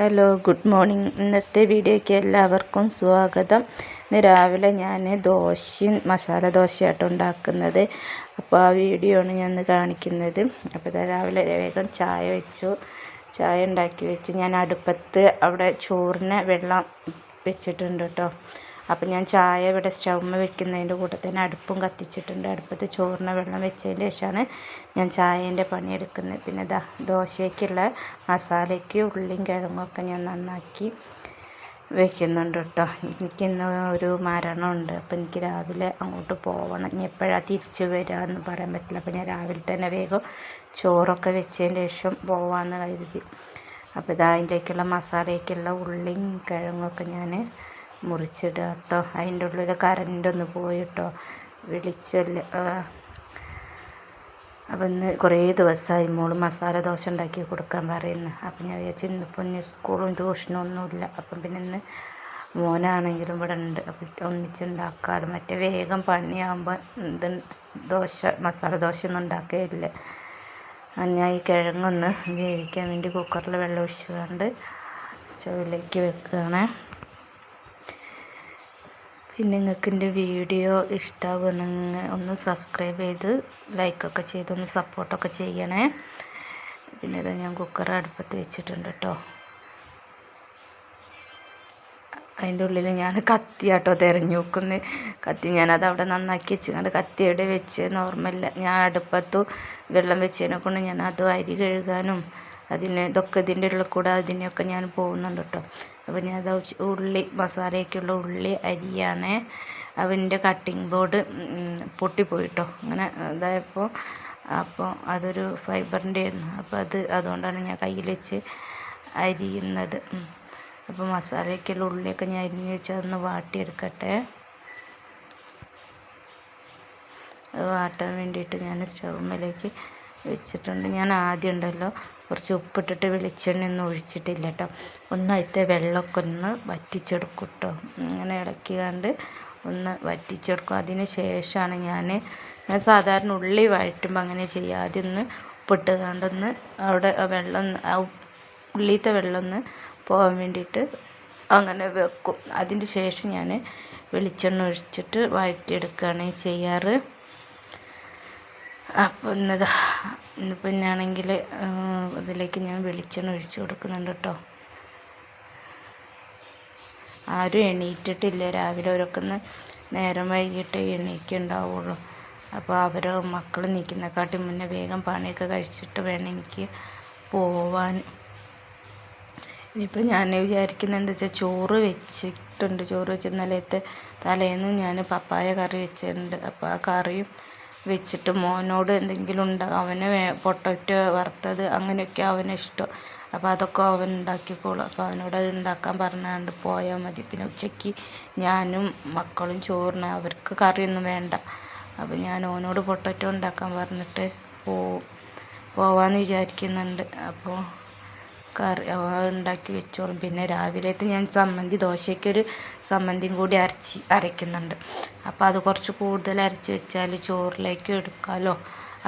Hello, good morning. ഇന്നത്തെ വീഡിയോയ്ക്ക് എല്ലാവർക്കും സ്വാഗതം. ഇന്ന് രാവിലെ ഞാൻ മസാല ദോശയായിട്ട് ഉണ്ടാക്കുന്നത്. അപ്പോൾ ആ വീഡിയോ ആണ് ഞാൻ കാണിക്കുന്നത്. അപ്പോൾ രാവിലെ വേഗം ചായ ഉണ്ടാക്കി വെച്ച് ഞാൻ അടുപ്പത്ത് അവിടെ ചോറിന് വെള്ളം വെച്ചിട്ടുണ്ട് കേട്ടോ. അപ്പോൾ ഞാൻ ചായ ഇവിടെ സ്റ്റൗമ്മ വെക്കുന്നതിൻ്റെ കൂടെ തന്നെ അടുപ്പും കത്തിച്ചിട്ടുണ്ട്. അടുപ്പത്ത് ചോറിന് വെള്ളം വെച്ചതിന് ശേഷമാണ് ഞാൻ ചായേൻ്റെ പണിയെടുക്കുന്നത്. പിന്നെ ദോശയ്ക്കുള്ള മസാലയ്ക്ക് ഉള്ളിയും കിഴങ്ങൊക്കെ ഞാൻ നന്നാക്കി വെക്കുന്നുണ്ട് കേട്ടോ. എനിക്കിന്ന് ഒരു മരണമുണ്ട്. അപ്പോൾ എനിക്ക് രാവിലെ അങ്ങോട്ട് പോകണം. ഇനി എപ്പോഴാണ് തിരിച്ചു വരികയെന്ന് പറയാൻ പറ്റില്ല. അപ്പോൾ ഞാൻ രാവിലെ തന്നെ വേഗം ചോറൊക്കെ വെച്ചതിന് ശേഷം പോകാമെന്ന് കരുതി. അപ്പോൾ അതിലേക്കുള്ള മസാലയ്ക്കുള്ള ഉള്ളിയും കിഴങ്ങൊക്കെ ഞാൻ മുറിച്ചിടുക കേട്ടോ. അതിൻ്റെ ഉള്ളിൽ കറൻ്റൊന്ന് പോയി കേട്ടോ, വിളിച്ചല്ല. അപ്പം ഇന്ന് കുറേ ദിവസമായി മോള് മസാല ദോശ ഉണ്ടാക്കി കൊടുക്കാൻ പറയുന്നു. അപ്പം ഞാൻ വിചാരിച്ചു ഇന്നിപ്പോൾ സ്കൂളും ട്യൂഷനും ഒന്നുമില്ല. അപ്പം പിന്നെ ഇന്ന് മോനാണെങ്കിലും ഇവിടെ ഉണ്ട്. അപ്പം ഒന്നിച്ചുണ്ടാക്കാറ്. മറ്റേ വേഗം പണിയാകുമ്പോൾ മസാല ദോശ ഒന്നും ഉണ്ടാക്കുകയില്ല. ഞാൻ ഈ കിഴങ്ങൊന്ന് വേവിക്കാൻ വേണ്ടി കുക്കറിൽ വെള്ളം ഒഴിച്ചുകൊണ്ട് സ്റ്റൗവിലേക്ക് വെക്കുകയാണ്. പിന്നെ നിങ്ങൾക്ക് എൻ്റെ വീഡിയോ ഇഷ്ടമാവുകയാണെങ്കിൽ ഒന്ന് സബ്സ്ക്രൈബ് ചെയ്ത് ലൈക്കൊക്കെ ചെയ്ത് ഒന്ന് സപ്പോർട്ടൊക്കെ ചെയ്യണേ. പിന്നെ ഞാൻ കുക്കർ അടുപ്പത്ത് വെച്ചിട്ടുണ്ട് കേട്ടോ. അതിൻ്റെ ഉള്ളിൽ ഞാൻ കത്തിയാട്ടോ തിരഞ്ഞു നോക്കുന്നത്. കത്തി ഞാനത് അവിടെ നന്നാക്കി വെച്ചുകൊണ്ട് കത്തി എവിടെ വെച്ച് നോർമല്ല. ഞാൻ അടുപ്പത്തു വെള്ളം വെച്ചതിനെ കൊണ്ട് ഞാൻ അത് അരി കഴുകാനും ഇതൊക്കെ ഇതിൻ്റെ ഉള്ളിൽ കൂടെ അതിനെയൊക്കെ ഞാൻ പോകുന്നുണ്ട് കേട്ടോ. അപ്പോൾ ഞാൻ അത് മസാലയ്ക്കുള്ള ഉള്ളി അരിയാണ്. അവൻ്റെ കട്ടിങ് ബോർഡ് പൊട്ടിപ്പോയിട്ടോ. അങ്ങനെ ഇതായപ്പോൾ അതൊരു ഫൈബറിൻ്റെ ആയിരുന്നു. അപ്പോൾ അതുകൊണ്ടാണ് ഞാൻ കയ്യിൽ വെച്ച് അരിയുന്നത്. അപ്പോൾ മസാലയ്ക്കുള്ള ഉള്ളിയൊക്കെ ഞാൻ അരിഞ്ഞ് വെച്ച് അതൊന്ന് വാട്ടിയെടുക്കട്ടെ. അത് വാട്ടാൻ വേണ്ടിയിട്ട് ഞാൻ സ്റ്റൗവിലേക്ക് വെച്ചിട്ടുണ്ട്. ഞാൻ ആദ്യം ഉണ്ടല്ലോ കുറച്ച് ഉപ്പിട്ടിട്ട് വെളിച്ചെണ്ണയൊന്നും ഒഴിച്ചിട്ടില്ല കേട്ടോ. ഒന്നടുത്ത വെള്ളമൊക്കെ ഒന്ന് വറ്റിച്ചെടുക്കും കേട്ടോ. ഇങ്ങനെ ഇളക്കിക്കാണ്ട് ഒന്ന് വറ്റിച്ചെടുക്കും. അതിന് ശേഷമാണ് ഞാൻ സാധാരണ ഉള്ളി വഴറ്റുമ്പോൾ അങ്ങനെ ചെയ്യുക. ആദ്യം ഒന്ന് ഉപ്പിട്ട് കണ്ടൊന്ന് അവിടെ ഉള്ളിത്തെ വെള്ളം ഒന്ന് പോകാൻ വേണ്ടിയിട്ട് അങ്ങനെ വെക്കും. അതിന് ശേഷം ഞാൻ വെളിച്ചെണ്ണ ഒഴിച്ചിട്ട് വഴറ്റിയെടുക്കുകയാണ് ചെയ്യാറ്. അപ്പോൾ ഇന്നിപ്പോൾ ഞാനാണെങ്കിൽ ഇതിലേക്ക് ഞാൻ വെളിച്ചെണ്ണ ഒഴിച്ച് കൊടുക്കുന്നുണ്ട് കേട്ടോ. ആരും എണീറ്റിട്ടില്ല. രാവിലെ അവരൊക്കെ നേരം വൈകിട്ട് എണീക്കുണ്ടാവുള്ളൂ. അപ്പോൾ മക്കൾ നീക്കുന്നതിനെക്കാട്ടി മുന്നേ വേഗം പണിയൊക്കെ കഴിച്ചിട്ട് വേണം എനിക്ക് പോവാൻ. ഇനിയിപ്പോൾ ഞാൻ വിചാരിക്കുന്നത് എന്താ വെച്ചാൽ ചോറ് വെച്ചിട്ടുണ്ട്. ചോറ് വെച്ച് തലേന്ന് ഞാൻ പപ്പായ കറി വെച്ചിട്ടുണ്ട്. അപ്പോൾ ആ കറിയും വെച്ചിട്ട് മോനോട് എന്തെങ്കിലും ഉണ്ടാകും. അവന് പൊട്ടറ്റോ വറുത്തത് അങ്ങനെയൊക്കെ അവന് ഇഷ്ടം. അപ്പോൾ അതൊക്കെ അവൻ ഉണ്ടാക്കിക്കോളും. അപ്പോൾ അവനോട് അത് ഉണ്ടാക്കാൻ പറഞ്ഞാണ്ട് പോയാൽ മതി. പിന്നെ ഉച്ചയ്ക്ക് ഞാനും മക്കളും ചോറിന് അവർക്ക് കറിയൊന്നും വേണ്ട. അപ്പോൾ ഞാൻ ഓനോട് പൊട്ടറ്റോ ഉണ്ടാക്കാൻ പറഞ്ഞിട്ട് പോവാമെന്ന് വിചാരിക്കുന്നുണ്ട്. അപ്പോൾ കറി ഉണ്ടാക്കി വെച്ചോളും. പിന്നെ രാവിലത്തെ ഞാൻ ദോശയ്ക്കൊരു ചമ്മന്തിയും കൂടി അരയ്ക്കുന്നുണ്ട്. അപ്പോൾ അത് കുറച്ച് കൂടുതൽ അരച്ച് വെച്ചാൽ ചോറിലേക്ക് എടുക്കാമല്ലോ.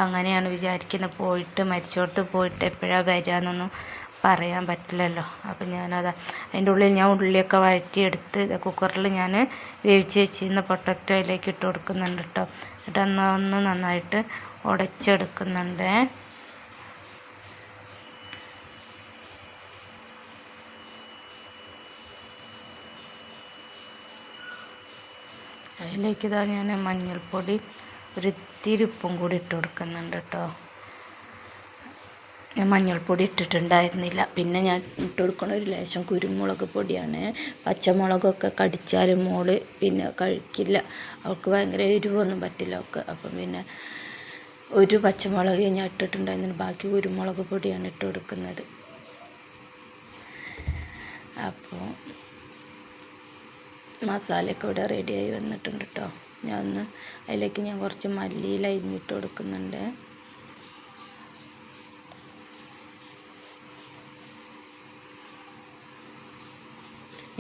അങ്ങനെയാണ് വിചാരിക്കുന്നത്. മരിച്ചോടത്ത് പോയിട്ട് എപ്പോഴാണ് വരികയെന്നൊന്നും പറയാൻ പറ്റില്ലല്ലോ. അപ്പോൾ അതിൻ്റെ ഉള്ളിൽ ഞാൻ ഉള്ളിയൊക്കെ വഴറ്റിയെടുത്ത് കുക്കറിൽ ഞാൻ വേവിച്ച് വെച്ചിരുന്ന പൊട്ടറ്റോ അതിലേക്ക് ഇട്ട് കൊടുക്കുന്നുണ്ട് കേട്ടോ. എന്നിട്ട് ഒന്ന് നന്നായിട്ട് ഉടച്ചെടുക്കുന്നുണ്ട്. അതിലേക്ക് ഞാൻ മഞ്ഞൾപ്പൊടി ഒരിത്തിരി ഉപ്പും കൂടി ഇട്ട് കൊടുക്കുന്നുണ്ട് കേട്ടോ. ഞാൻ മഞ്ഞൾപ്പൊടി ഇട്ടിട്ടുണ്ടായിരുന്നില്ല. പിന്നെ ഞാൻ ഇട്ട് കൊടുക്കുന്ന ഒരു ലേശം കുരുമുളക് പൊടിയാണ്. പച്ചമുളകൊക്കെ കടിച്ചാലും മോള് പിന്നെ കഴിക്കില്ല. അവൾക്ക് ഭയങ്കര എരിവൊന്നും പറ്റില്ല അവൾക്ക്. അപ്പം പിന്നെ ഒരു പച്ചമുളക് ഞാൻ ഇട്ടിട്ടുണ്ടായിരുന്നു. ബാക്കി കുരുമുളക് പൊടിയാണ് ഇട്ട് കൊടുക്കുന്നത്. അപ്പോൾ മസാലയൊക്കെ ഇവിടെ റെഡിയായി വന്നിട്ടുണ്ട് കേട്ടോ. അതിലേക്ക് ഞാൻ കുറച്ച് മല്ലിയില അരിഞ്ഞിട്ട് കൊടുക്കുന്നുണ്ട്.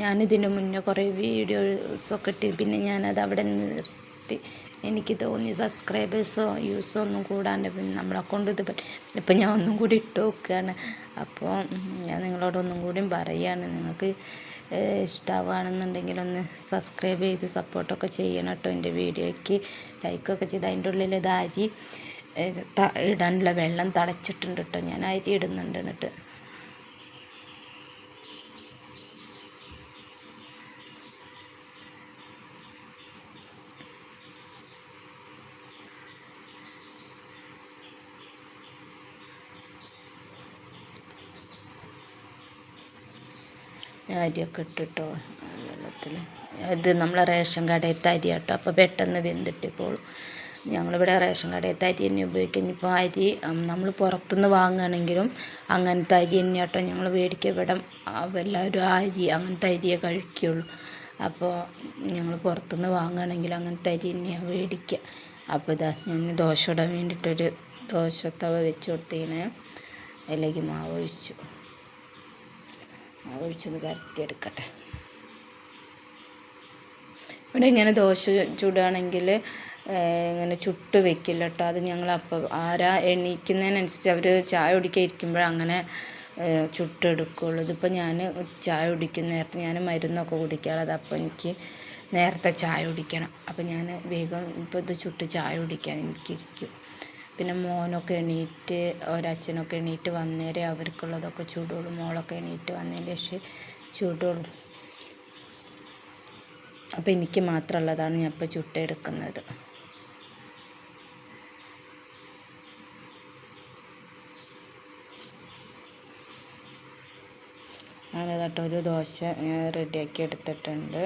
ഞാനിതിന് മുന്നേ കുറേ വീഡിയോസൊക്കെ ഇട്ട് പിന്നെ ഞാനത് അവിടെ നിർത്തി. എനിക്ക് തോന്നി സബ്സ്ക്രൈബേഴ്സോ യൂസോ ഒന്നും കൂടാണ്ട് പിന്നെ നമ്മളെ കൊണ്ട് ഇപ്പം ഞാൻ ഒന്നും കൂടി ഇട്ട് നോക്കുകയാണ്. അപ്പോൾ ഞാൻ നിങ്ങളോടൊന്നും കൂടിയും പറയുകയാണ്, നിങ്ങൾക്ക് ഇഷ്ടമാവുകയാണെന്നുണ്ടെങ്കിൽ ഒന്ന് സബ്സ്ക്രൈബ് ചെയ്ത് സപ്പോർട്ടൊക്കെ ചെയ്യണം കേട്ടോ. എൻ്റെ വീഡിയോയ്ക്ക് ലൈക്കൊക്കെ ചെയ്ത് അതിൻ്റെ ഉള്ളിൽ ഇത് അരി ഇടാനുള്ള വെള്ളം തിളച്ചിട്ടുണ്ട് കേട്ടോ. ഞാൻ അരി ഇടുന്നുണ്ട്. എന്നിട്ട് അരിയൊക്കെ ഇട്ടിട്ടോ വെള്ളത്തിൽ. ഇത് നമ്മളെ റേഷൻ കടയിലത്തെ അരി കേട്ടോ, അപ്പോൾ പെട്ടെന്ന് വെന്തിട്ടിക്കോളും. ഞങ്ങളിവിടെ റേഷൻ കടയിലത്തെ അരി തന്നെ ഉപയോഗിക്കും. ഇനിയിപ്പോൾ അരി നമ്മൾ പുറത്തുനിന്ന് വാങ്ങുകയാണെങ്കിലും അങ്ങനത്തെ അരി തന്നെ കേട്ടോ ഞങ്ങൾ മേടിക്കുക. ഇവിടെ എല്ലാവരും അരി അങ്ങനത്തെ അരിയേ കഴിക്കുകയുള്ളൂ. അപ്പോൾ ഞങ്ങൾ പുറത്തുനിന്ന് വാങ്ങുകയാണെങ്കിൽ അങ്ങനത്തെ അരി തന്നെയാണ് മേടിക്കുക. അപ്പോൾ ഇതാ ഞാൻ ദോശ ഇടാൻ വേണ്ടിയിട്ടൊരു ദോശത്തവ വെച്ച് കൊടുത്തതിന് അതിലേക്ക് മാവ് ഒഴിച്ചൊന്ന് പരത്തിയെടുക്കട്ടെ. ഇവിടെ ഇങ്ങനെ ദോശ ചുടുകയാണെങ്കിൽ ഇങ്ങനെ ചുട്ട് വെക്കില്ല കേട്ടോ. അത് ഞങ്ങൾ അപ്പോൾ ആരാ എണീക്കുന്നതിനനുസരിച്ച് അവർ ചായ കുടിക്കാൻ ഇരിക്കുമ്പോൾ അങ്ങനെ ചുട്ടെടുക്കുള്ളൂ. ഇതിപ്പോൾ ഞാൻ ചായ കുടിക്കുന്ന നേരത്തെ ഞാൻ മരുന്നൊക്കെ കുടിക്കാറുള്ളത്, അപ്പോൾ എനിക്ക് നേരത്തെ ചായ കുടിക്കണം. അപ്പോൾ ഞാൻ വേഗം ഇപ്പോൾ ഇത് ചുട്ട് ചായ കുടിക്കാൻ എനിക്കിരിക്കും. പിന്നെ മോനൊക്കെ എണീറ്റ് ഒരച്ഛനൊക്കെ എണീറ്റ് വന്നേരെ അവർക്കുള്ളതൊക്കെ ചൂടുള്ളൂ. മോളൊക്കെ എണീറ്റ് വന്നതിന് ശേഷം ചൂടുള്ളൂ. അപ്പോൾ എനിക്ക് മാത്രമുള്ളതാണ് ഞാൻ ഇപ്പോൾ ചുട്ടെടുക്കുന്നത്. അങ്ങനെ ഒരു ദോശ റെഡിയാക്കി എടുത്തിട്ടുണ്ട്.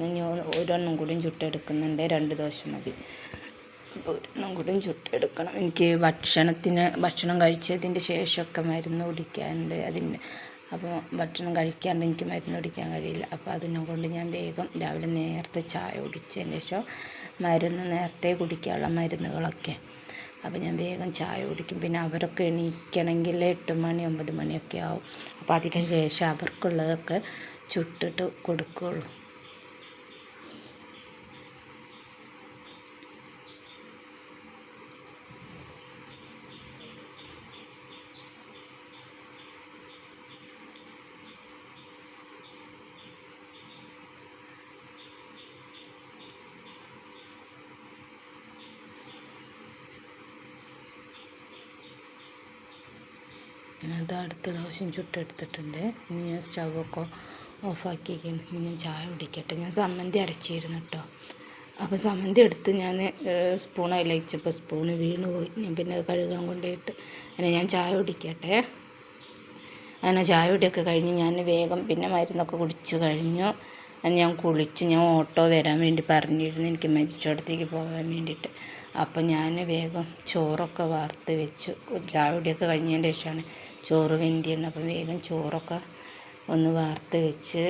ഇനി ഒരെണ്ണം കൂടിയും ചുട്ടെടുക്കുന്നുണ്ട്. 2 ദോശ മതി. ഒരെണ്ണം കൂടിയും ചുട്ടെടുക്കണം. എനിക്ക് ഭക്ഷണം കഴിച്ചതിൻ്റെ ശേഷമൊക്കെ മരുന്ന് കുടിക്കാനുണ്ട്. അപ്പോൾ ഭക്ഷണം കഴിക്കാണ്ട് എനിക്ക് മരുന്ന് കുടിക്കാൻ കഴിയില്ല. അപ്പോൾ അതിനെ കൊണ്ട് ഞാൻ വേഗം രാവിലെ നേരത്തെ ചായ കുടിച്ചതിന് ശേഷം മരുന്ന് നേരത്തെ കുടിക്കാനുള്ള മരുന്നുകളൊക്കെ, അപ്പോൾ ഞാൻ വേഗം ചായ കുടിക്കും. പിന്നെ അവരൊക്കെ എണീക്കണമെങ്കിൽ 8 മണി 9 മണിയൊക്കെ ആവും. അപ്പോൾ അതിന് ശേഷം അവർക്കുള്ളതൊക്കെ ചുട്ടിട്ട് കൊടുക്കുകയുള്ളൂ. അത് അടുത്ത ദോശയും ചുട്ടെടുത്തിട്ടുണ്ട്. ഇനി ഞാൻ സ്റ്റൗവൊക്കെ ഓഫാക്കിയിരിക്കുന്നു. ഇനി ഞാൻ ചായ കുടിക്കട്ടെ. ഞാൻ സമ്മന്തി അരച്ചിരുന്നു കേട്ടോ. അപ്പോൾ സമ്മന്തി എടുത്ത് ഞാൻ സ്പൂൺ അതിലയച്ചപ്പോൾ സ്പൂണ് വീണ് പോയി. ഞാൻ പിന്നെ കഴുകാൻ കൊണ്ടുപോയിട്ട് അങ്ങനെ ഞാൻ ചായ കുടിക്കട്ടെ. അങ്ങനെ ചായ കുടിയൊക്കെ കഴിഞ്ഞ് ഞാൻ വേഗം പിന്നെ മരുന്നൊക്കെ കുടിച്ച് കഴിഞ്ഞു. ഞാൻ കുളിച്ച് ഞാൻ ഓട്ടോ വരാൻ വേണ്ടി പറഞ്ഞിരുന്നു, എനിക്ക് മരിച്ചിടത്തേക്ക് പോകാൻ വേണ്ടിയിട്ട്. അപ്പം ഞാൻ വേഗം ചോറൊക്കെ വാർത്ത് വെച്ചു. ചായ കുടിയൊക്കെ കഴിഞ്ഞതിന് ശേഷമാണ് ചോറ് വെന്തിയെന്ന്. അപ്പം വേഗം ചോറൊക്കെ ഒന്ന് വാർത്ത് വെച്ച്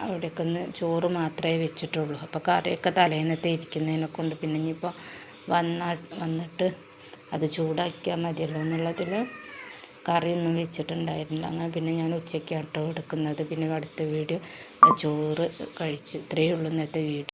അവിടെയൊക്കെ ഒന്ന് ചോറ് മാത്രമേ വെച്ചിട്ടുള്ളൂ. അപ്പോൾ കറിയൊക്കെ തലേന്നത്തെ ഇരിക്കുന്നതിനെ കൊണ്ട് പിന്നെ ഇനിയിപ്പോൾ വന്നിട്ട് അത് ചൂടാക്കിയാൽ മതിയല്ലോ എന്നുള്ളതിൽ കറിയൊന്നും വെച്ചിട്ടുണ്ടായിരുന്നില്ല. അങ്ങനെ പിന്നെ ഞാൻ ഉച്ചയ്ക്ക് കേട്ടോ എടുക്കുന്നത്. പിന്നെ അടുത്ത വീഡിയോ ചോറ് കഴിച്ചു. ഇത്രയേ ഉള്ളൂ ഇന്നത്തെ വീഡിയോ.